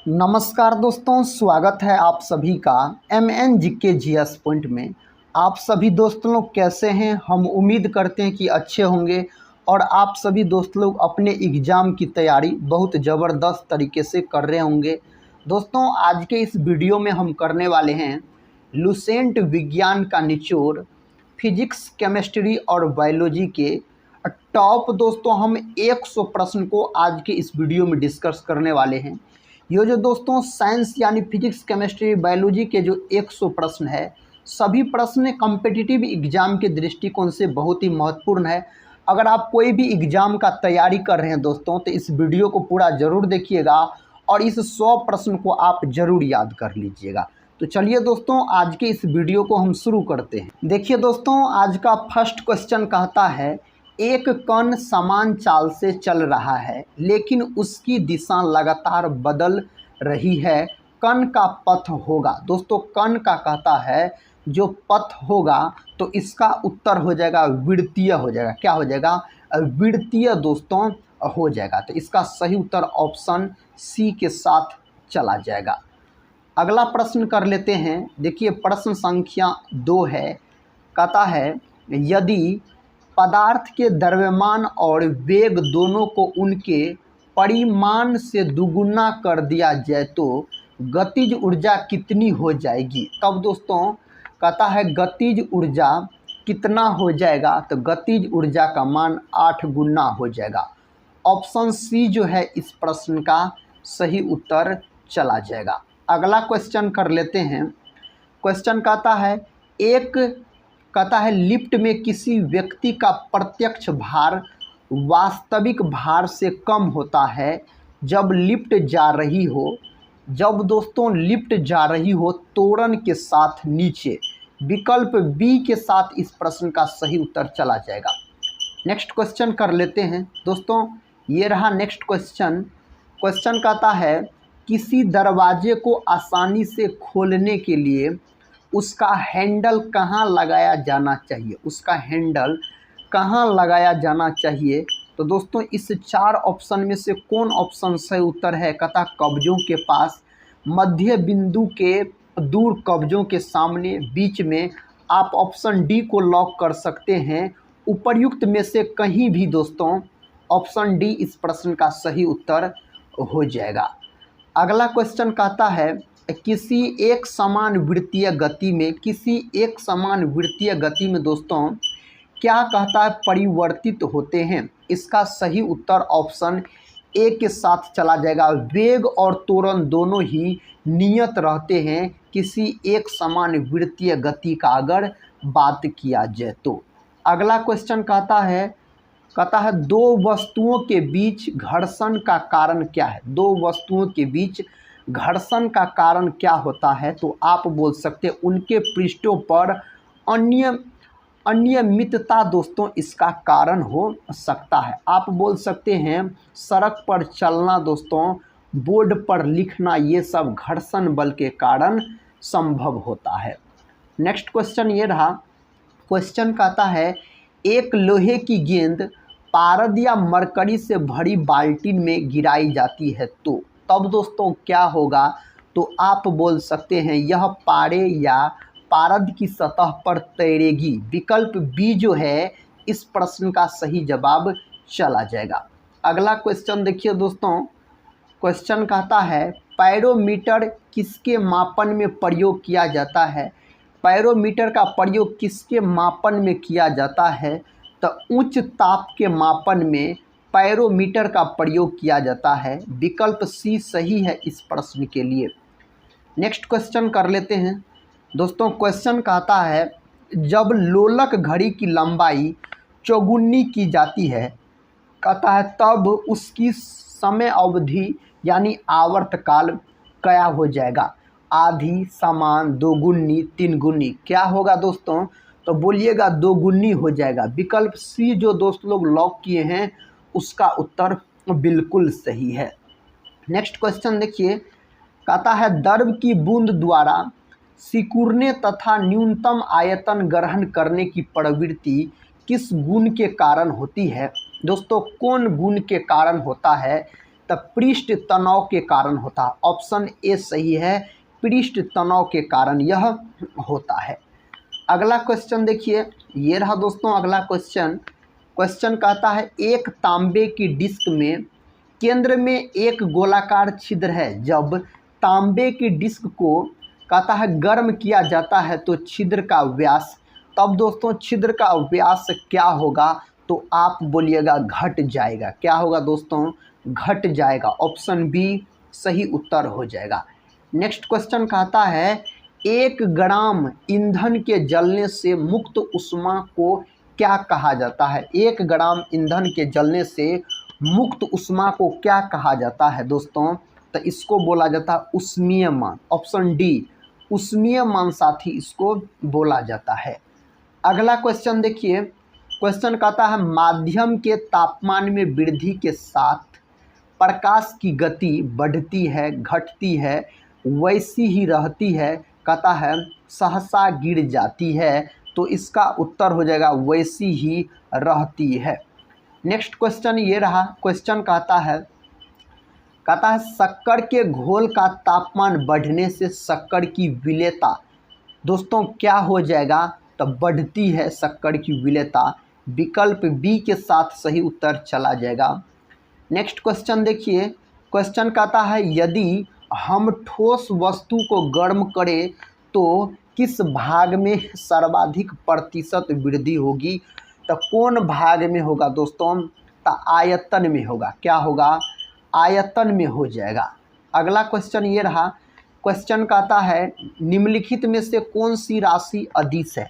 नमस्कार दोस्तों, स्वागत है आप सभी का MN GK GS पॉइंट में। आप सभी दोस्त लोग कैसे हैं? हम उम्मीद करते हैं कि अच्छे होंगे और आप सभी दोस्त लोग अपने एग्ज़ाम की तैयारी बहुत ज़बरदस्त तरीके से कर रहे होंगे। दोस्तों, आज के इस वीडियो में हम करने वाले हैं लुसेंट विज्ञान का निचोड़, फिजिक्स, केमिस्ट्री और बायोलॉजी के टॉप दोस्तों हम 100 प्रश्न को आज के इस वीडियो में डिस्कस करने वाले हैं। ये जो दोस्तों साइंस यानी फिजिक्स, केमिस्ट्री, बायोलॉजी के जो 100 प्रश्न है, सभी प्रश्न कॉम्पिटिटिव एग्ज़ाम के दृष्टिकोण से बहुत ही महत्वपूर्ण है। अगर आप कोई भी एग्ज़ाम का तैयारी कर रहे हैं दोस्तों, तो इस वीडियो को पूरा ज़रूर देखिएगा और इस 100 प्रश्न को आप ज़रूर याद कर लीजिएगा। तो चलिए दोस्तों, आज के इस वीडियो को हम शुरू करते हैं। देखिए दोस्तों, आज का फर्स्ट क्वेश्चन कहता है, एक कण समान चाल से चल रहा है लेकिन उसकी दिशा लगातार बदल रही है, कण का पथ होगा। दोस्तों, कण का कहता है जो पथ होगा, तो इसका उत्तर हो जाएगा वृत्तीय हो जाएगा। क्या हो जाएगा? वृत्तीय दोस्तों हो जाएगा। तो इसका सही उत्तर ऑप्शन सी के साथ चला जाएगा। अगला प्रश्न कर लेते हैं। देखिए, प्रश्न संख्या 2 है। कहता है, यदि पदार्थ के द्रव्यमान और वेग दोनों को उनके परिमाण से दुगुना कर दिया जाए तो गतिज ऊर्जा कितनी हो जाएगी? तब दोस्तों कहता है गतिज ऊर्जा कितना हो जाएगा? तो गतिज ऊर्जा का मान 8 गुना हो जाएगा। ऑप्शन सी जो है इस प्रश्न का सही उत्तर चला जाएगा। अगला क्वेश्चन कर लेते हैं। क्वेश्चन कहता है लिफ्ट में किसी व्यक्ति का प्रत्यक्ष भार वास्तविक भार से कम होता है जब लिफ्ट जा रही हो। जब दोस्तों लिफ्ट जा रही हो त्वरण के साथ नीचे। विकल्प बी के साथ इस प्रश्न का सही उत्तर चला जाएगा। नेक्स्ट क्वेश्चन कर लेते हैं दोस्तों। ये रहा नेक्स्ट क्वेश्चन। क्वेश्चन कहता है, किसी दरवाजे को आसानी से खोलने के लिए उसका हैंडल कहाँ लगाया जाना चाहिए? उसका हैंडल कहाँ लगाया जाना चाहिए? तो दोस्तों इस 4 ऑप्शन में से कौन ऑप्शन सही उत्तर है? कहता कब्जों के पास, मध्य बिंदु के दूर कब्जों के सामने, बीच में। आप ऑप्शन डी को लॉक कर सकते हैं। उपर्युक्त में से कहीं भी दोस्तों ऑप्शन डी इस प्रश्न का सही उत्तर हो जाएगा। अगला क्वेश्चन कहता है, किसी एक समान वृत्तीय गति में दोस्तों क्या कहता है परिवर्तित होते हैं? इसका सही उत्तर ऑप्शन ए के साथ चला जाएगा। वेग और त्वरण दोनों ही नियत रहते हैं किसी एक समान वृत्तीय गति का अगर बात किया जाए तो। अगला क्वेश्चन कहता है दो वस्तुओं के बीच घर्षण का कारण क्या है? दो वस्तुओं के बीच घर्षण का कारण क्या होता है? तो आप बोल सकते हैं उनके पृष्ठों पर अनियमितता दोस्तों इसका कारण हो सकता है। आप बोल सकते हैं सड़क पर चलना दोस्तों, बोर्ड पर लिखना, ये सब घर्षण बल के कारण संभव होता है। नेक्स्ट क्वेश्चन ये रहा। क्वेश्चन कहता है, एक लोहे की गेंद पारद या मरकरी से भरी बाल्टी में गिराई जाती है तो तब दोस्तों क्या होगा? तो आप बोल सकते हैं यह पारे या पारद की सतह पर तैरेगी। विकल्प बी जो है इस प्रश्न का सही जवाब चला जाएगा। अगला क्वेश्चन देखिए दोस्तों। क्वेश्चन कहता है, पैरोमीटर किसके मापन में प्रयोग किया जाता है? पैरोमीटर का प्रयोग किसके मापन में किया जाता है? तो उच्च ताप के मापन में पैरोमीटर का प्रयोग किया जाता है। विकल्प सी सही है इस प्रश्न के लिए। नेक्स्ट क्वेश्चन कर लेते हैं दोस्तों। क्वेश्चन कहता है, जब लोलक घड़ी की लंबाई चौगुनी की जाती है, कहता है तब उसकी समय अवधि यानी आवर्तकाल क्या हो जाएगा? आधी, समान, दोगुनी, तीन गुनी। क्या होगा दोस्तों? तो बोलिएगा दोगुनी हो जाएगा। विकल्प सी जो दोस्त लोग लॉक किए हैं उसका उत्तर बिल्कुल सही है। नेक्स्ट क्वेश्चन देखिए। कहता है, द्रव की बूंद द्वारा सिकुड़ने तथा न्यूनतम आयतन ग्रहण करने की प्रवृत्ति किस गुण के कारण होती है? दोस्तों कौन गुण के कारण होता है? तो पृष्ठ तनाव के कारण होता है। ऑप्शन ए सही है, पृष्ठ तनाव के कारण यह होता है। अगला क्वेश्चन देखिए, ये रहा दोस्तों अगला क्वेश्चन। क्वेश्चन कहता है एक तांबे की डिस्क में केंद्र में एक गोलाकार छिद्र है। जब तांबे की डिस्क को कहता है गर्म किया जाता है तो छिद्र का व्यास, तब दोस्तों छिद्र का व्यास क्या होगा? तो आप बोलिएगा घट जाएगा। क्या होगा दोस्तों? घट जाएगा। ऑप्शन बी सही उत्तर हो जाएगा। नेक्स्ट क्वेश्चन कहता है 1 ग्राम ईंधन के जलने से मुक्त ऊष्मा को क्या कहा जाता है? 1 ग्राम ईंधन के जलने से मुक्त ऊष्मा को क्या कहा जाता है दोस्तों? तो इसको बोला जाता है ऊष्मीय मान। ऑप्शन डी ऊष्मीय मान साथी इसको बोला जाता है। अगला क्वेश्चन देखिए, क्वेश्चन कहता है माध्यम के तापमान में वृद्धि के साथ प्रकाश की गति बढ़ती है घटती है वैसी ही रहती है, कहता है सहसा गिर जाती है। तो इसका उत्तर हो जाएगा वैसी ही रहती है। नेक्स्ट क्वेश्चन ये रहा। क्वेश्चन कहता है शक्कर के घोल का तापमान बढ़ने से शक्कर की विलेयता दोस्तों क्या हो जाएगा? तो बढ़ती है शक्कर की विलेयता। विकल्प बी के साथ सही उत्तर चला जाएगा। नेक्स्ट क्वेश्चन देखिए, क्वेश्चन कहता है यदि हम ठोस वस्तु को गर्म करें तो किस भाग में सर्वाधिक प्रतिशत वृद्धि होगी? तो कौन भाग में होगा दोस्तों? तो आयतन में होगा। क्या होगा? आयतन में हो जाएगा। अगला क्वेश्चन ये रहा। क्वेश्चन कहता है निम्नलिखित में से कौन सी राशि अदिश है?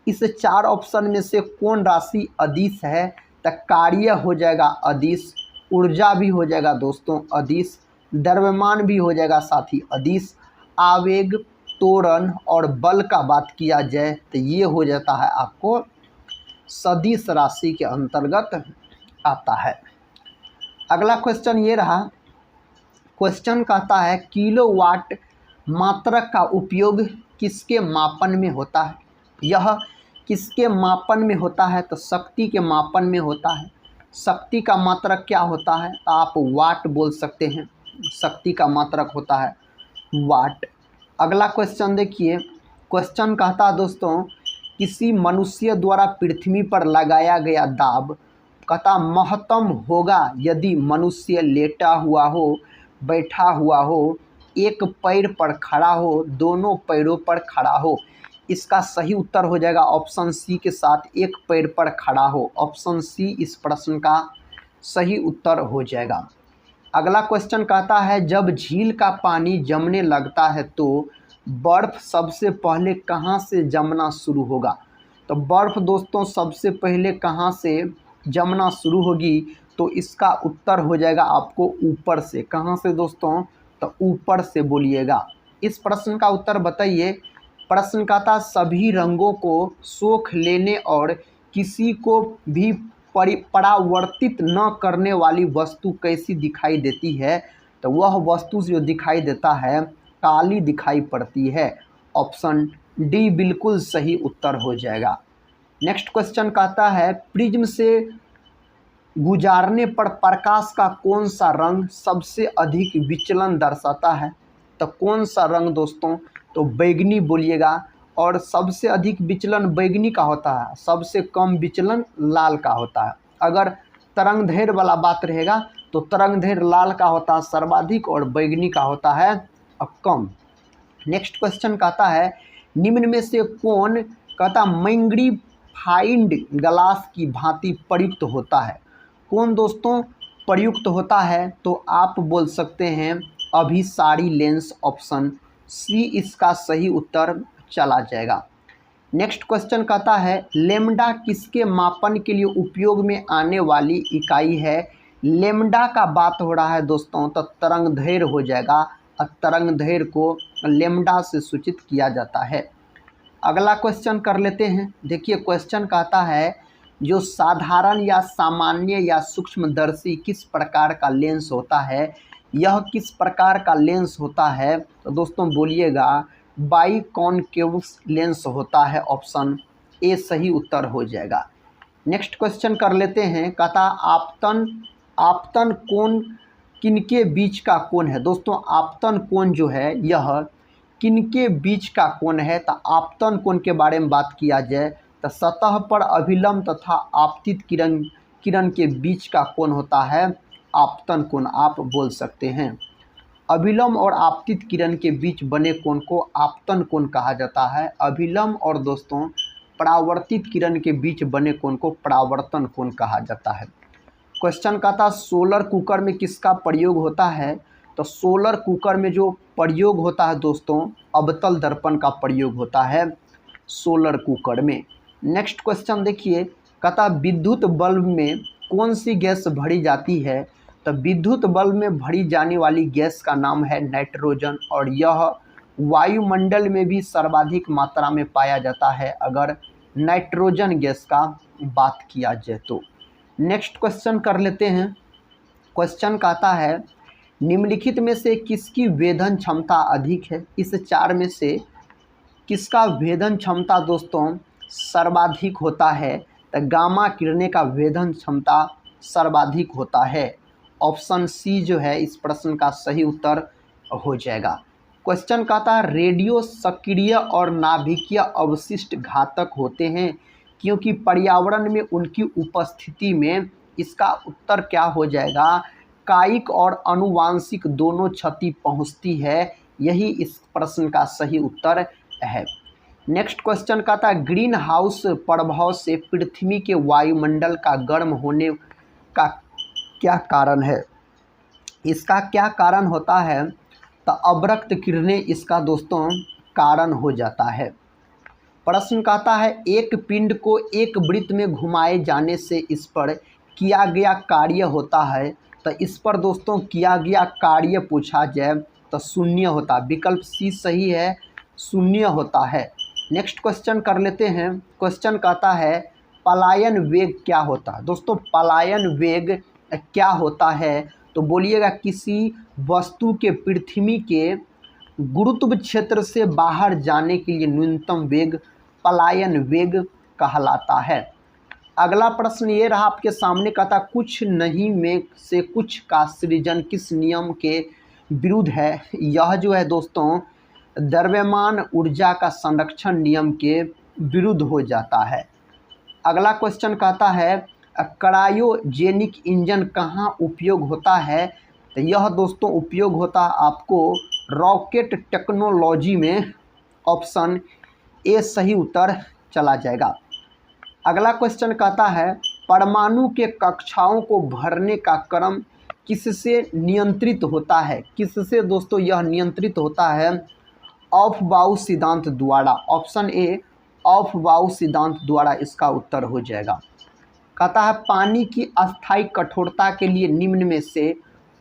इस 4 ऑप्शन में से कौन राशि अदिश है? तो कार्य हो जाएगा अदिश, ऊर्जा भी हो जाएगा दोस्तों अदिश, द्रव्यमान भी हो जाएगा साथी अदिश, आवेग, त्वरण और बल का बात किया जाए तो ये हो जाता है आपको सदिश राशि के अंतर्गत आता है। अगला क्वेश्चन ये रहा। क्वेश्चन कहता है किलोवाट मात्रक का उपयोग किसके मापन में होता है? यह किसके मापन में होता है? तो शक्ति के मापन में होता है। शक्ति का मात्रक क्या होता है? तो आप वाट बोल सकते हैं। शक्ति का मात्रक होता है वाट। अगला क्वेश्चन देखिए, क्वेश्चन कहता है दोस्तों किसी मनुष्य द्वारा पृथ्वी पर लगाया गया दाब कहता महत्तम होगा यदि मनुष्य लेटा हुआ हो, बैठा हुआ हो, एक पैर पर खड़ा हो, दोनों पैरों पर खड़ा हो। इसका सही उत्तर हो जाएगा ऑप्शन सी के साथ एक पैर पर खड़ा हो। ऑप्शन सी इस प्रश्न का सही उत्तर हो जाएगा। अगला क्वेश्चन कहता है जब झील का पानी जमने लगता है तो बर्फ़ सबसे पहले कहाँ से जमना शुरू होगा? तो बर्फ़ दोस्तों सबसे पहले कहाँ से जमना शुरू होगी? तो इसका उत्तर हो जाएगा आपको ऊपर से। कहाँ से दोस्तों? तो ऊपर से बोलिएगा। इस प्रश्न का उत्तर बताइए। प्रश्न कहता सभी रंगों को सोख लेने और किसी को भी परावर्तित न करने वाली वस्तु कैसी दिखाई देती है? तो वह वस्तु जो दिखाई देता है काली दिखाई पड़ती है। ऑप्शन डी बिल्कुल सही उत्तर हो जाएगा। नेक्स्ट क्वेश्चन कहता है प्रिज्म से गुजारने पर प्रकाश का कौन सा रंग सबसे अधिक विचलन दर्शाता है? तो कौन सा रंग दोस्तों? तो बैगनी बोलिएगा। और सबसे अधिक विचलन बैगनी का होता है, सबसे कम विचलन लाल का होता है। अगर तरंगदैर्घ्य वाला बात रहेगा तो तरंगदैर्घ्य लाल का होता है सर्वाधिक और बैगनी का होता है कम। नेक्स्ट क्वेश्चन कहता है निम्न में से कौन कहता मैग्नीफाइंग ग्लास की भांति प्रयुक्त होता है? कौन दोस्तों प्रयुक्त होता है? तो आप बोल सकते हैं अभिसारी लेंस। ऑप्शन सी इसका सही उत्तर चला जाएगा। नेक्स्ट क्वेश्चन कहता है लेमडा किसके मापन के लिए उपयोग में आने वाली इकाई है? लेमडा का बात हो रहा है दोस्तों तो तरंगदैर्घ्य हो जाएगा। तरंगदैर्घ्य को लेमडा से सूचित किया जाता है। अगला क्वेश्चन कर लेते हैं। देखिए क्वेश्चन कहता है जो साधारण या सामान्य या सूक्ष्मदर्शी किस प्रकार का लेंस होता है? यह किस प्रकार का लेंस होता है? तो दोस्तों बोलिएगा बाइकॉनकेव लेंस होता है। ऑप्शन ए सही उत्तर हो जाएगा। नेक्स्ट क्वेश्चन कर लेते हैं। कहता आपतन कोण किनके बीच का कोण है। दोस्तों आपतन कोण जो है यह किनके बीच का कोण है। तो आपतन कोण के बारे में बात किया जाए तो सतह पर अभिलंब तथा आपतित किरण के बीच का कोण होता है आपतन कोण, आप बोल सकते हैं। अभिलंब और आपतित किरण के बीच बने कोण को आपतन कोण कहा जाता है। अभिलंब और दोस्तों परावर्तित किरण के बीच बने कोण को परावर्तन कोण कहा जाता है। क्वेश्चन का था सोलर कुकर में किसका प्रयोग होता है। तो सोलर कुकर में जो प्रयोग होता है दोस्तों अवतल दर्पण का प्रयोग होता है सोलर कुकर में। नेक्स्ट क्वेश्चन देखिए, कहता विद्युत बल्ब में कौन सी गैस भरी जाती है। तो विद्युत बल्ब में भरी जाने वाली गैस का नाम है नाइट्रोजन और यह वायुमंडल में भी सर्वाधिक मात्रा में पाया जाता है अगर नाइट्रोजन गैस का बात किया जाए तो। नेक्स्ट क्वेश्चन कर लेते हैं। क्वेश्चन कहता है निम्नलिखित में से किसकी वेधन क्षमता अधिक है। इस चार में से किसका वेधन क्षमता दोस्तों सर्वाधिक होता है। तो गामा किरणें का वेधन क्षमता सर्वाधिक होता है। ऑप्शन सी जो है इस प्रश्न का सही उत्तर हो जाएगा। क्वेश्चन कहता है रेडियो सक्रिय और नाभिकीय अवशिष्ट घातक होते हैं क्योंकि पर्यावरण में उनकी उपस्थिति में। इसका उत्तर क्या हो जाएगा, कायिक और आनुवांशिक दोनों क्षति पहुंचती है, यही इस प्रश्न का सही उत्तर है। नेक्स्ट क्वेश्चन कहता है ग्रीन हाउस प्रभाव से पृथ्वी के वायुमंडल का गर्म होने का क्या कारण है। इसका क्या कारण होता है, तो अवरक्त किरणें इसका दोस्तों कारण हो जाता है। प्रश्न कहता है एक पिंड को एक वृत्त में घुमाए जाने से इस पर किया गया कार्य होता है। तो इस पर दोस्तों किया गया कार्य पूछा जाए तो शून्य होता, विकल्प सी सही है, शून्य होता है। नेक्स्ट क्वेश्चन कर लेते हैं। क्वेश्चन कहता है पलायन वेग क्या होता है। दोस्तों पलायन वेग क्या होता है, तो बोलिएगा किसी वस्तु के पृथ्वी के गुरुत्व क्षेत्र से बाहर जाने के लिए न्यूनतम वेग पलायन वेग कहलाता है। अगला प्रश्न ये रहा आपके सामने, कहता कुछ नहीं में से कुछ का सृजन किस नियम के विरुद्ध है। यह जो है दोस्तों द्रव्यमान ऊर्जा का संरक्षण नियम के विरुद्ध हो जाता है। अगला क्वेश्चन कहता है क्रायोजेनिक इंजन कहाँ उपयोग होता है। तो यह दोस्तों उपयोग होता है आपको रॉकेट टेक्नोलॉजी में, ऑप्शन ए सही उत्तर चला जाएगा। अगला क्वेश्चन कहता है परमाणु के कक्षाओं को भरने का क्रम किससे नियंत्रित होता है। किससे दोस्तों यह नियंत्रित होता है, ऑफ-बाउ सिद्धांत द्वारा। ऑप्शन ए ऑफ-बाउ सिद्धांत द्वारा इसका उत्तर हो जाएगा। कहता है पानी की अस्थायी कठोरता के लिए निम्न में से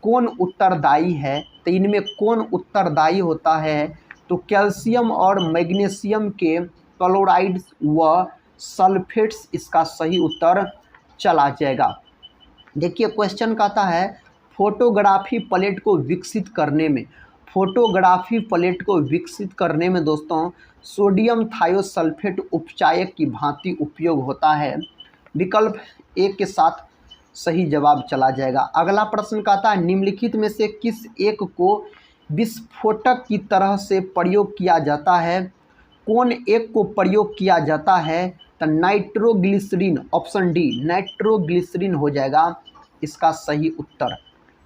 कौन उत्तरदायी है। तो इनमें कौन उत्तरदायी होता है, तो कैल्शियम और मैग्नीशियम के क्लोराइड्स व सल्फेट्स इसका सही उत्तर चला जाएगा। देखिए क्वेश्चन कहता है फोटोग्राफी प्लेट को विकसित करने में, फोटोग्राफी प्लेट को विकसित करने में दोस्तों सोडियम थायोसल्फेट उपचायक की भांति उपयोग होता है। विकल्प ए के साथ सही जवाब चला जाएगा। अगला प्रश्न कहता है निम्नलिखित में से किस एक को विस्फोटक की तरह से प्रयोग किया जाता है। कौन एक को प्रयोग किया जाता है, तो नाइट्रोग्लिसरीन, ऑप्शन डी नाइट्रोग्लिसरीन हो जाएगा इसका सही उत्तर।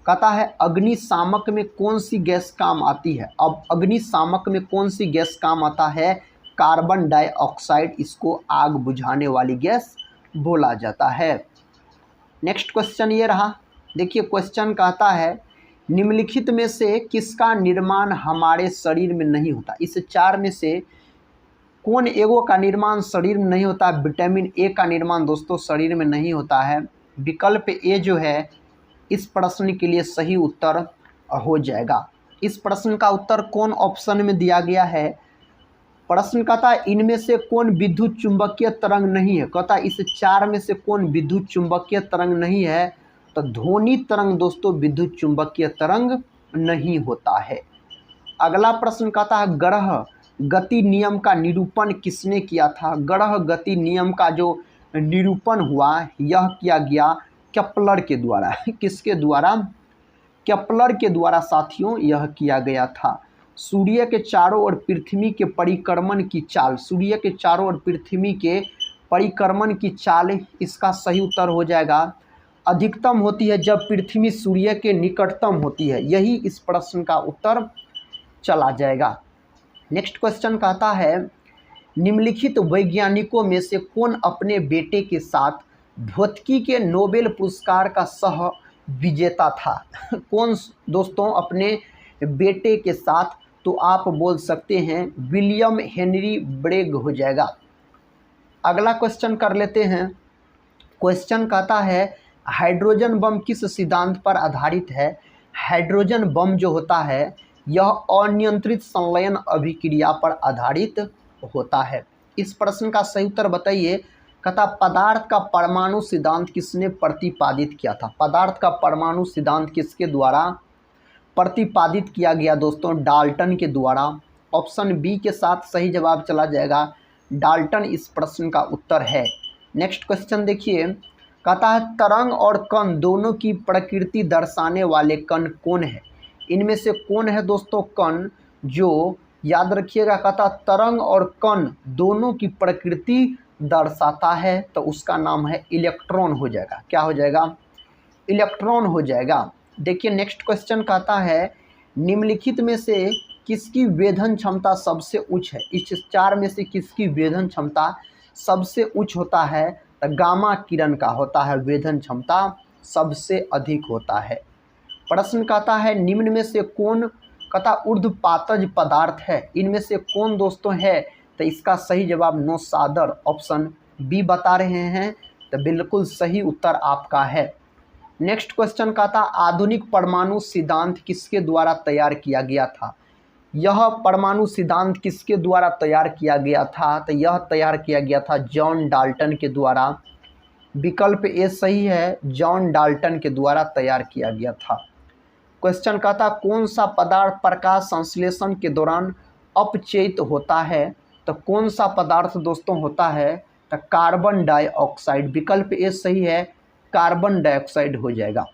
कहता है अग्निशामक में कौन सी गैस काम आती है। अब अग्निशामक में कौन सी गैस काम आता है, कार्बन डाइऑक्साइड, इसको आग बुझाने वाली गैस बोला जाता है। नेक्स्ट क्वेश्चन ये रहा। देखिए क्वेश्चन कहता है निम्नलिखित में से किसका निर्माण हमारे शरीर में नहीं होता। इस चार में से कौन एगो का निर्माण शरीर में नहीं होता। विटामिन ए का निर्माण दोस्तों शरीर में नहीं होता है। विकल्प ए जो है इस प्रश्न के लिए सही उत्तर हो जाएगा। इस प्रश्न का उत्तर कौन ऑप्शन में दिया गया है। प्रश्न कहता है इनमें से कौन विद्युत चुंबकीय तरंग नहीं है। कहता है इस चार में से कौन विद्युत चुंबकीय तरंग नहीं है, तो ध्वनि तरंग दोस्तों विद्युत चुंबकीय तरंग नहीं होता है। अगला प्रश्न कहता है ग्रह गति नियम का निरूपण किसने किया था। ग्रह गति नियम का जो निरूपण हुआ यह किया गया केप्लर के द्वारा। किसके द्वारा, केपलर के द्वारा साथियों यह किया गया था। सूर्य के चारों ओर पृथ्वी के परिक्रमण की चाल, सूर्य के चारों ओर पृथ्वी के परिक्रमण की चाल, इसका सही उत्तर हो जाएगा अधिकतम होती है जब पृथ्वी सूर्य के निकटतम होती है। यही इस प्रश्न का उत्तर चला जाएगा। नेक्स्ट क्वेश्चन कहता है निम्नलिखित वैज्ञानिकों में से कौन अपने बेटे के साथ भौतिकी के नोबेल पुरस्कार का सह विजेता था? कौन दोस्तों अपने बेटे के साथ? तो आप बोल सकते हैं विलियम हेनरी ब्रेग हो जाएगा। अगला क्वेश्चन कर लेते हैं। क्वेश्चन कहता है हाइड्रोजन बम किस सिद्धांत पर आधारित है? हाइड्रोजन बम जो होता है यह अनियंत्रित संलयन अभिक्रिया पर आधारित होता है। इस प्रश्न का सही उत्तर बताइए। कहता पदार्थ का परमाणु सिद्धांत किसने प्रतिपादित किया था? पदार्थ का परमाणु सिद्धांत किसके द्वारा प्रतिपादित किया गया दोस्तों? डाल्टन के द्वारा। ऑप्शन बी के साथ सही जवाब चला जाएगा, डाल्टन इस प्रश्न का उत्तर है। नेक्स्ट क्वेश्चन देखिए, कहता है तरंग और कण दोनों की प्रकृति दर्शाने वाले कण कौन है? इनमें से कौन है दोस्तों कण जो, याद रखिएगा, कहता तरंग और कण दोनों की प्रकृति दर्शाता है, तो उसका नाम है इलेक्ट्रॉन हो जाएगा। क्या हो जाएगा? इलेक्ट्रॉन हो जाएगा। देखिए नेक्स्ट क्वेश्चन कहता है निम्नलिखित में से किसकी वेधन क्षमता सबसे उच्च है? इस चार में से किसकी वेधन क्षमता सबसे उच्च होता है? तो गामा किरण का होता है वेधन क्षमता सबसे अधिक होता है। प्रश्न कहता है निम्न में से कौन, कहता ऊर्ध्वपातज पदार्थ है? इनमें से कौन दोस्तों है? तो इसका सही जवाब नौसादर ऑप्शन बी बता रहे हैं, तो बिल्कुल सही उत्तर आपका है। नेक्स्ट क्वेश्चन कहता आधुनिक परमाणु सिद्धांत किसके द्वारा तैयार किया गया था? यह परमाणु सिद्धांत किसके द्वारा तैयार किया गया था? तो यह तैयार किया गया था जॉन डाल्टन के द्वारा। विकल्प ए सही है, जॉन डाल्टन के द्वारा तैयार किया गया था। क्वेश्चन कहता कौन सा पदार्थ प्रकाश संश्लेषण के दौरान अपचयित होता है? तो कौन सा पदार्थ दोस्तों होता है? तो कार्बन डाइऑक्साइड। विकल्प ए सही है, कार्बन डाइऑक्साइड हो जाएगा।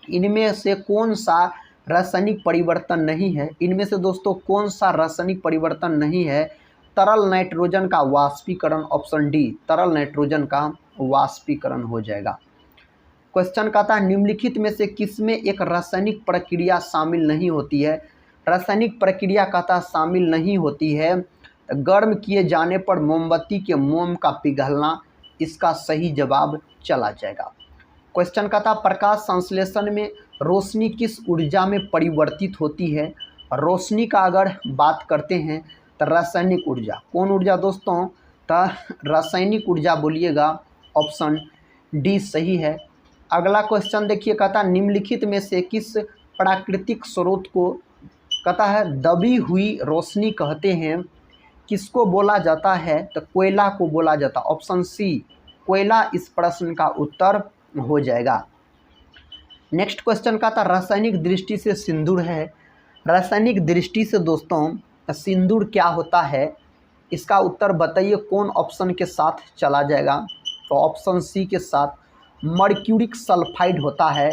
इनमें से कौन सा रासायनिक परिवर्तन नहीं है? इनमें से दोस्तों कौन सा रासायनिक परिवर्तन नहीं है? तरल नाइट्रोजन का वाष्पीकरण, ऑप्शन डी तरल नाइट्रोजन का वाष्पीकरण हो जाएगा। क्वेश्चन कहता है निम्नलिखित में से किसमें एक रासायनिक प्रक्रिया शामिल नहीं होती है? रासायनिक प्रक्रिया कहता शामिल नहीं होती है, गर्म किए जाने पर मोमबत्ती के मोम का पिघलना, इसका सही जवाब चला जाएगा। क्वेश्चन कहता प्रकाश संश्लेषण में रोशनी किस ऊर्जा में परिवर्तित होती है? रोशनी का अगर बात करते हैं तो रासायनिक ऊर्जा। कौन ऊर्जा दोस्तों? तो रासायनिक ऊर्जा बोलिएगा, ऑप्शन डी सही है। अगला क्वेश्चन देखिए, कहता निम्नलिखित में से किस प्राकृतिक स्रोत को, कहता है दबी हुई रोशनी कहते हैं? किसको बोला जाता है? तो कोयला को बोला जाता। ऑप्शन सी कोयला इस प्रश्न का उत्तर हो जाएगा। नेक्स्ट क्वेश्चन का था रासायनिक दृष्टि से सिंदूर है। रासायनिक दृष्टि से दोस्तों सिंदूर क्या होता है? इसका उत्तर बताइए कौन ऑप्शन के साथ चला जाएगा? तो ऑप्शन सी के साथ मर्क्यूरिक सल्फाइड होता है।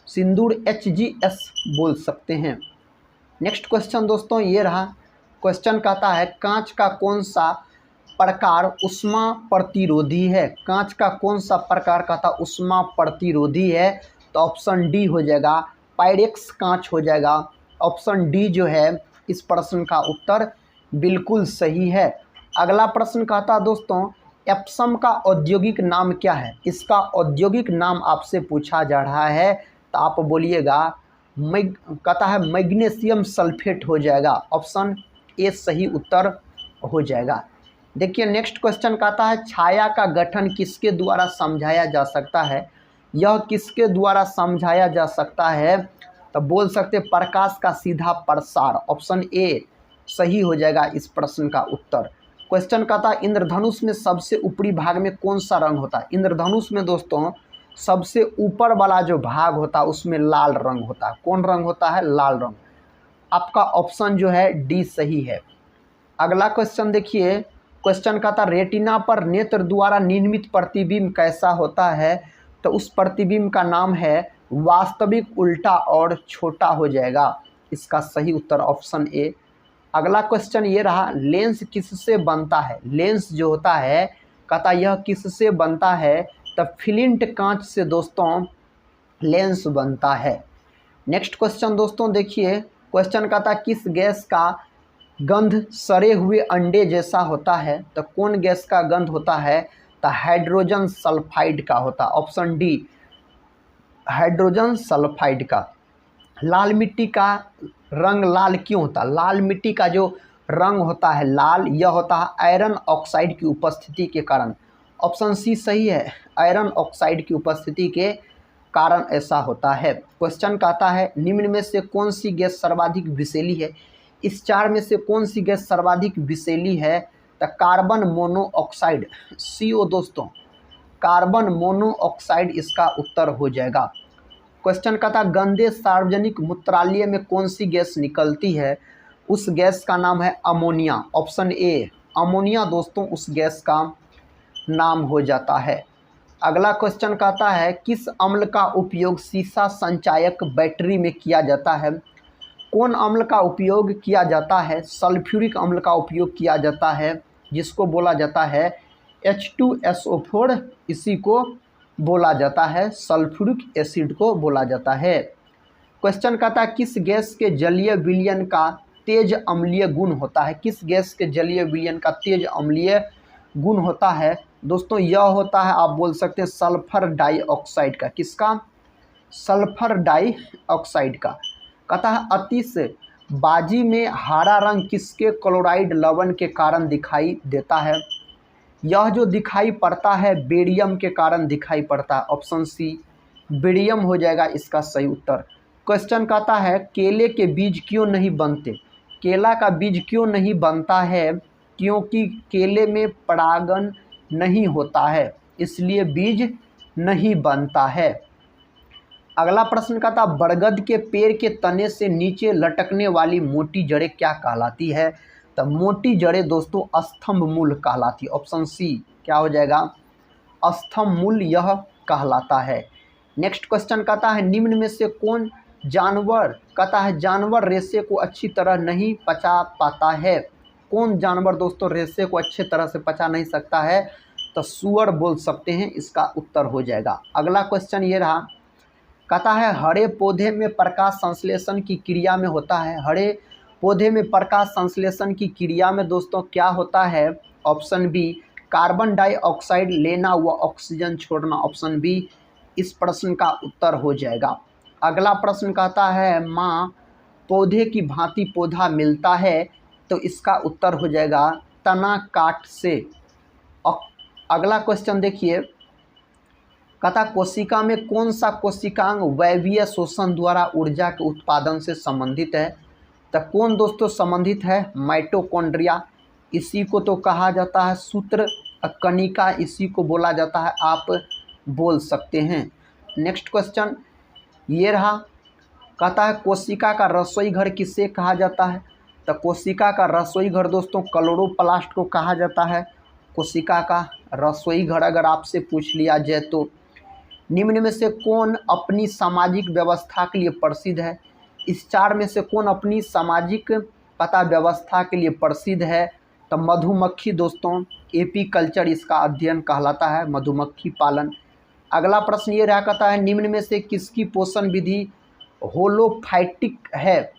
सिंदूर HGS बोल सकते हैं। नेक्स्ट क्वेश्चन दोस्तों ये रहा। क्वेश्चन कहता है कांच का कौन सा प्रकार उष्मा प्रतिरोधी है? कांच का कौन सा प्रकार कहता उष्मा प्रतिरोधी है? तो ऑप्शन डी हो जाएगा, पायरेक्स कांच हो जाएगा। ऑप्शन डी जो है इस प्रश्न का उत्तर बिल्कुल सही है। अगला प्रश्न कहता दोस्तों एप्सम का औद्योगिक नाम क्या है? इसका औद्योगिक नाम आपसे पूछा जा रहा है, तो आप बोलिएगा कहता है मैग्नीशियम सल्फेट हो जाएगा। ऑप्शन ए सही उत्तर हो जाएगा। देखिए नेक्स्ट क्वेश्चन कहता है छाया का गठन किसके द्वारा समझाया जा सकता है? यह किसके द्वारा समझाया जा सकता है? तो बोल सकते प्रकाश का सीधा प्रसार। ऑप्शन ए सही हो जाएगा इस प्रश्न का उत्तर। क्वेश्चन कहता है इंद्रधनुष में सबसे ऊपरी भाग में कौन सा रंग होता है? इंद्रधनुष में दोस्तों सबसे ऊपर वाला जो भाग होता है उसमें लाल रंग होता है। कौन रंग होता है? लाल रंग। आपका ऑप्शन जो है डी सही है। अगला क्वेश्चन देखिए। क्वेश्चन कहता रेटिना पर नेत्र द्वारा निर्मित प्रतिबिंब कैसा होता है? तो उस प्रतिबिंब का नाम है वास्तविक उल्टा और छोटा हो जाएगा। इसका सही उत्तर ऑप्शन ए। अगला क्वेश्चन ये रहा, लेंस किससे बनता है? लेंस जो होता है कहता यह किससे बनता है? तब फ्लिंट कांच से दोस्तों लेंस बनता है। नेक्स्ट क्वेश्चन दोस्तों देखिए, क्वेश्चन कहता किस गैस का गंध सड़े हुए अंडे जैसा होता है? तो कौन गैस का गंध होता है? तो हाइड्रोजन सल्फाइड का होता है, ऑप्शन डी हाइड्रोजन सल्फाइड का। लाल मिट्टी का रंग लाल क्यों होता है? लाल मिट्टी का जो रंग होता है लाल, यह होता है आयरन ऑक्साइड की उपस्थिति के कारण। ऑप्शन सी सही है, आयरन ऑक्साइड की उपस्थिति के कारण ऐसा होता है। क्वेश्चन कहता है निम्न में से कौन सी गैस सर्वाधिक विषैली है? इस चार में से कौन सी गैस सर्वाधिक विषैली है? तो कार्बन मोनोऑक्साइड, CO दोस्तों, कार्बन मोनोऑक्साइड इसका उत्तर हो जाएगा। क्वेश्चन का था गंदे सार्वजनिक मूत्रालय में कौन सी गैस निकलती है? उस गैस का नाम है अमोनिया, ऑप्शन ए अमोनिया दोस्तों उस गैस का नाम हो जाता है। अगला क्वेश्चन कहता है किस अम्ल का उपयोग सीसा संचायक बैटरी में किया जाता है? कौन अम्ल का उपयोग किया जाता है? सल्फ्यूरिक अम्ल का उपयोग किया जाता है, जिसको बोला जाता है H2SO4, इसी को बोला जाता है, सल्फ्यूरिक एसिड को बोला जाता है। क्वेश्चन कहता है किस गैस के जलीय विलयन का तेज अम्लीय गुण होता है? किस गैस के जलीय विलयन का तेज अम्लीय गुण होता है? दोस्तों यह होता है, आप बोल सकते हैं सल्फर डाइऑक्साइड का। किसका? सल्फर डाइऑक्साइड का। कहता है आतिशबाजी में हरा रंग किसके क्लोराइड लवण के कारण दिखाई देता है? यह जो दिखाई पड़ता है बेरियम के कारण दिखाई पड़ता है, ऑप्शन सी बेरियम हो जाएगा इसका सही उत्तर। क्वेश्चन कहता है केले के बीज क्यों नहीं बनते? केला का बीज क्यों नहीं बनता है? क्योंकि केले में परागन नहीं होता है, इसलिए बीज नहीं बनता है। अगला प्रश्न कहता है बरगद के पेड़ के तने से नीचे लटकने वाली मोटी जड़ें क्या कहलाती है? तो मोटी जड़ें दोस्तों स्तंभ मूल कहलाती है, ऑप्शन सी क्या हो जाएगा? स्तंभ मूल यह कहलाता है। नेक्स्ट क्वेश्चन कहता है निम्न में से कौन जानवर, कहता है जानवर रेशे को अच्छी तरह नहीं पचा पाता है? कौन जानवर दोस्तों रेशे को अच्छे तरह से पचा नहीं सकता है? तो सूअर बोल सकते हैं, इसका उत्तर हो जाएगा। अगला क्वेश्चन ये रहा, कहता है हरे पौधे में प्रकाश संश्लेषण की क्रिया में होता है? हरे पौधे में प्रकाश संश्लेषण की क्रिया में दोस्तों क्या होता है? ऑप्शन बी कार्बन डाइऑक्साइड लेना व ऑक्सीजन छोड़ना, ऑप्शन बी इस प्रश्न का उत्तर हो जाएगा। अगला प्रश्न कहता है माँ पौधे की भांति पौधा मिलता है? तो इसका उत्तर हो जाएगा तना काट से। अगला क्वेश्चन देखिए, कहता कोशिका में कौन सा कोशिकांग वायवीय शोषण द्वारा ऊर्जा के उत्पादन से संबंधित है? तो कौन दोस्तों संबंधित है? माइटोकॉन्ड्रिया, इसी को तो कहा जाता है सूत्र कणिका, इसी को बोला जाता है, आप बोल सकते हैं। नेक्स्ट क्वेश्चन ये रहा, कहता है कोशिका का रसोई घर किसे कहा जाता है? तो कोशिका का रसोई घर दोस्तों क्लोरोप्लास्ट को कहा जाता है। कोशिका का रसोई घर अगर आपसे पूछ लिया जाए तो निम्न में से कौन अपनी सामाजिक व्यवस्था के लिए प्रसिद्ध है? इस चार में से कौन अपनी सामाजिक पता व्यवस्था के लिए प्रसिद्ध है? तो मधुमक्खी दोस्तों, एपीकल्चर इसका अध्ययन कहलाता है, मधुमक्खी पालन। अगला प्रश्न ये रहा, कहता है निम्न में से किसकी पोषण विधि होलोफाइटिक है?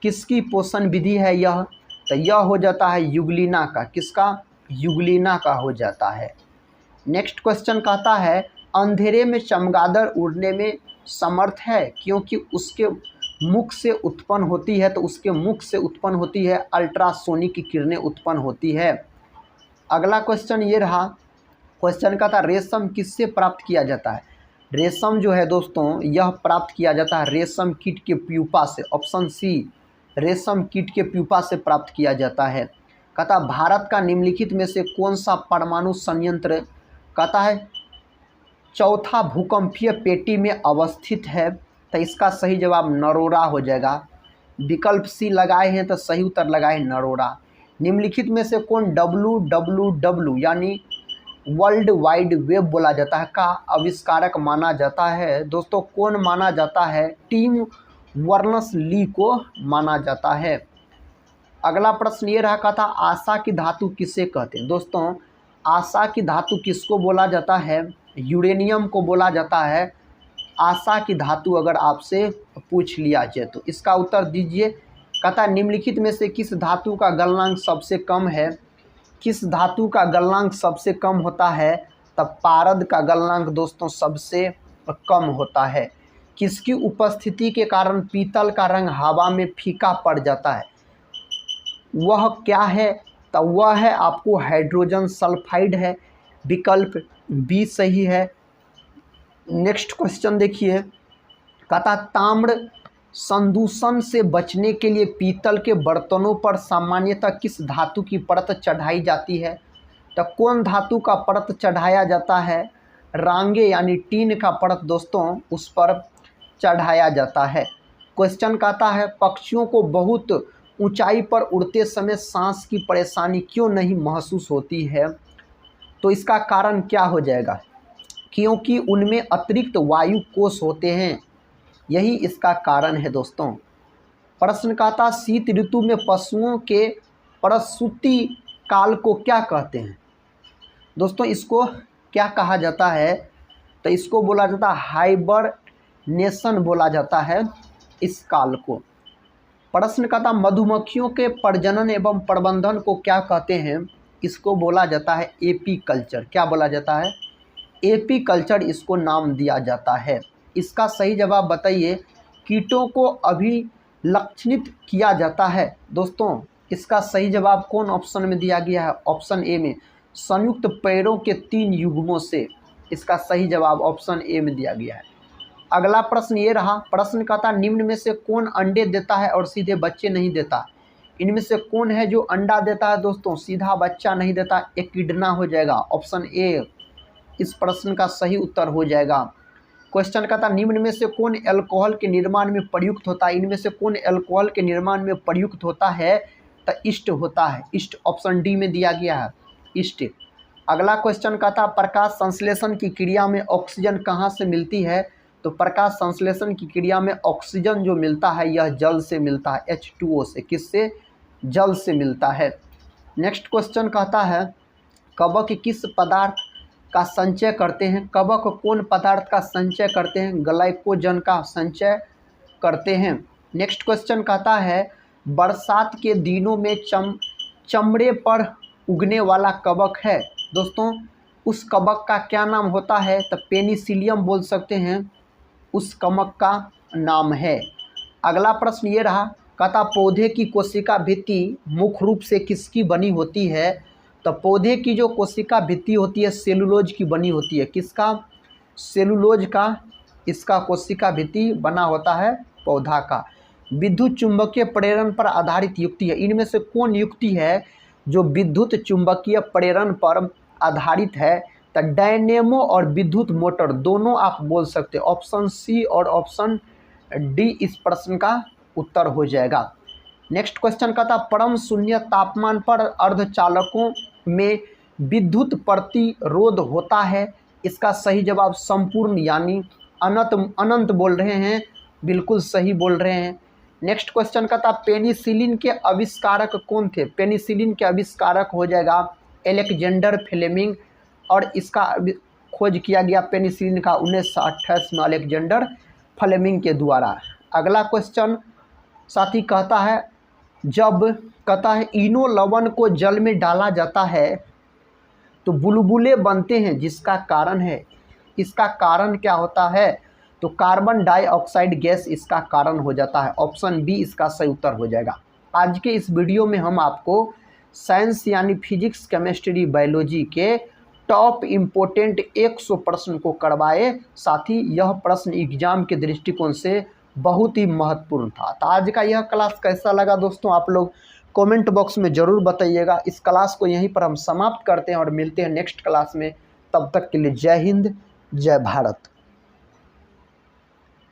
किसकी पोषण विधि है यह? तो यह हो जाता है यूग्लिना का। किसका? यूग्लिना का हो जाता है। नेक्स्ट क्वेश्चन कहता है अंधेरे में चमगादड़ उड़ने में समर्थ है क्योंकि उसके मुख से उत्पन्न होती है? तो उसके मुख से उत्पन्न होती है अल्ट्रासोनिक किरणें उत्पन्न होती है। अगला क्वेश्चन ये रहा, क्वेश्चन का था रेशम किससे प्राप्त किया जाता है? रेशम जो है दोस्तों यह प्राप्त किया जाता है रेशम कीट के प्यूपा से, ऑप्शन सी रेशम कीट के प्यूपा से प्राप्त किया जाता है। कहता भारत का निम्नलिखित में से कौन सा परमाणु संयंत्र, कहता है चौथा भूकंपीय पेटी में अवस्थित है? तो इसका सही जवाब नरोरा हो जाएगा। विकल्प सी लगाए हैं तो सही उत्तर लगाए नरोरा। निम्नलिखित में से कौन WWW यानी वर्ल्ड वाइड वेब बोला जाता है का आविष्कारक माना जाता है? दोस्तों कौन माना जाता है? टिम बर्नर्स-ली को माना जाता है। अगला प्रश्न ये रहा था आशा की धातु किसे कहते हैं? दोस्तों आशा की धातु किसको बोला जाता है? यूरेनियम को बोला जाता है आशा की धातु। अगर आपसे पूछ लिया जाए तो इसका उत्तर दीजिए। कहता निम्नलिखित में से किस धातु का गलनांक सबसे कम है? किस धातु का गलनांक सबसे कम होता है? तब पारद का गलनांक दोस्तों सबसे कम होता है। किसकी उपस्थिति के कारण पीतल का रंग हवा में फीका पड़ जाता है? वह क्या है? तो वह है आपको हाइड्रोजन सल्फाइड है। विकल्प बी सही है। नेक्स्ट क्वेश्चन देखिए, कहता ताम्र संदूषण से बचने के लिए पीतल के बर्तनों पर सामान्यतः किस धातु की परत चढ़ाई जाती है? तो कौन धातु का परत चढ़ाया जाता है? रांगे यानी टीन का परत दोस्तों उस पर चढ़ाया जाता है। क्वेश्चन कहता है पक्षियों को बहुत ऊंचाई पर उड़ते समय सांस की परेशानी क्यों नहीं महसूस होती है? तो इसका कारण क्या हो जाएगा? क्योंकि उनमें अतिरिक्त वायु कोश होते हैं, यही इसका कारण है दोस्तों। प्रश्न कहता शीत ऋतु में पशुओं के प्रसूति काल को क्या कहते हैं? दोस्तों इसको क्या कहा जाता है? तो इसको बोला जाता है हाइबरनेशन बोला जाता है इस काल को। प्रश्न कहता मधुमक्खियों के प्रजनन एवं प्रबंधन को क्या कहते हैं? इसको बोला जाता है एपीकल्चर। क्या बोला जाता है? एपीकल्चर इसको नाम दिया जाता है। इसका सही जवाब बताइए। कीटों को अभिलक्षणित किया जाता है। दोस्तों इसका सही जवाब कौन ऑप्शन में दिया गया है? ऑप्शन ए में संयुक्त पैरों के 3 युग्मों से। इसका सही जवाब ऑप्शन ए में दिया गया है। अगला प्रश्न ये रहा। प्रश्न कहता निम्न में से कौन अंडे देता है और सीधे बच्चे नहीं देता? इनमें से कौन है जो अंडा देता है दोस्तों सीधा बच्चा नहीं देता? एकिडना हो जाएगा। ऑप्शन ए इस प्रश्न का सही उत्तर हो जाएगा। क्वेश्चन कहता निम्न में से कौन अल्कोहल के निर्माण में प्रयुक्त होता है? इनमें से कौन अल्कोहल के निर्माण में प्रयुक्त होता है? तो ईस्ट होता है। ईस्ट ऑप्शन डी में दिया गया है ईस्ट। अगला क्वेश्चन कहता प्रकाश संश्लेषण की क्रिया में ऑक्सीजन कहाँ से मिलती है? तो प्रकाश संश्लेषण की क्रिया में ऑक्सीजन जो मिलता है यह जल से मिलता है, H2O से। किससे? जल से मिलता है। नेक्स्ट क्वेश्चन कहता है कवक किस पदार्थ का संचय करते हैं? कवक कौन पदार्थ का संचय करते हैं? ग्लाइकोजन का संचय करते हैं। नेक्स्ट क्वेश्चन कहता है बरसात के दिनों में चमड़े पर उगने वाला कवक है। दोस्तों उस कवक का क्या नाम होता है? तो पेनिसिलियम बोल सकते हैं उस कवक का नाम है। अगला प्रश्न ये रहा। कहता पौधे की कोशिका भित्ति मुख्य रूप से किसकी बनी होती है? तो पौधे की जो कोशिका भित्ति होती है सेलुलोज की बनी होती है। किसका? सेलुलोज का इसका कोशिका भित्ति बना होता है पौधा का। विद्युत चुंबकीय प्रेरण पर आधारित युक्ति है। इनमें से कौन युक्ति है जो विद्युत चुंबकीय प्रेरण पर आधारित है? तो डायनेमो और विद्युत मोटर दोनों आप बोल सकते हैं। ऑप्शन सी और ऑप्शन डी इस प्रश्न का उत्तर हो जाएगा। नेक्स्ट क्वेश्चन कहता परम शून्य तापमान पर अर्धचालकों में विद्युत प्रतिरोध होता है। इसका सही जवाब संपूर्ण यानी अनंत बोल रहे हैं। बिल्कुल सही बोल रहे हैं। नेक्स्ट क्वेश्चन कहता पेनिसिलिन के आविष्कारक कौन थे? पेनिसिलिन के आविष्कारक हो जाएगा अलेक्जेंडर फ्लेमिंग और इसका खोज किया गया पेनिसिलिन का 1928 में अलेक्जेंडर फ्लेमिंग के द्वारा। अगला क्वेश्चन साथी कहता है जब कहता है इनो लवण को जल में डाला जाता है तो बुलबुले बनते हैं जिसका कारण है। इसका कारण क्या होता है? तो कार्बन डाइऑक्साइड गैस इसका कारण हो जाता है। ऑप्शन बी इसका सही उत्तर हो जाएगा। आज के इस वीडियो में हम आपको साइंस यानी फिजिक्स केमिस्ट्री बायोलॉजी के टॉप इम्पोर्टेंट 100 प्रश्न को करवाए। साथ ही यह प्रश्न एग्जाम के दृष्टिकोण से बहुत ही महत्वपूर्ण था। तो आज का यह क्लास कैसा लगा दोस्तों आप लोग कमेंट बॉक्स में ज़रूर बताइएगा। इस क्लास को यहीं पर हम समाप्त करते हैं और मिलते हैं नेक्स्ट क्लास में। तब तक के लिए जय हिंद जय भारत।